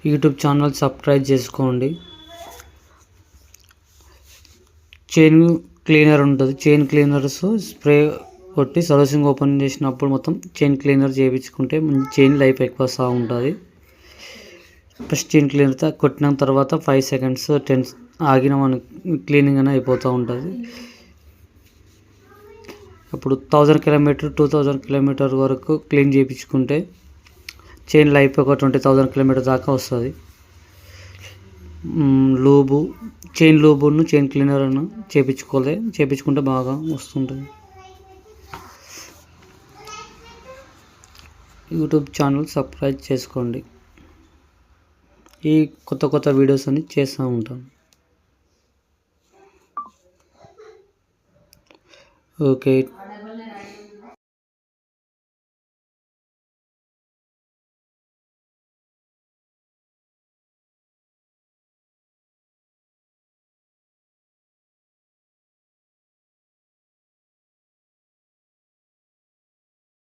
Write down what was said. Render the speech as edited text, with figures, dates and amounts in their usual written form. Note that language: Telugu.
యూట్యూబ్ ఛానల్ సబ్స్క్రైబ్ చేసుకోండి. చైన్ క్లీనర్ ఉంటుంది. చైన్ క్లీనర్స్ స్ప్రే కొట్టి సర్వీసింగ్ ఓపెన్ చేసినప్పుడు మొత్తం చైన్ క్లీనర్ చేయించుకుంటే చైన్ లైఫ్ ఎక్కువ వస్తూ ఉంటుంది. ఫస్ట్ చైన్ క్లీనర్ కొట్టిన తర్వాత 5 seconds 10 ఆగిన మన క్లీనింగ్ అనేది అయిపోతూ ఉంటుంది. అప్పుడు 1000 km 2000 km వరకు క్లీన్ చేయించుకుంటే చైన్ లైఫ్ ఒక 20,000 km దాకా వస్తుంది. చైన్ లూబును చైన్ క్లీనర్ను చేయించుకుంటే బాగా వస్తుంటుంది. యూట్యూబ్ ఛానల్ సబ్స్క్రైబ్ చేసుకోండి. ఈ కొత్త వీడియోస్ అన్ని చేస్తూ ఉంటాను. ఓకే.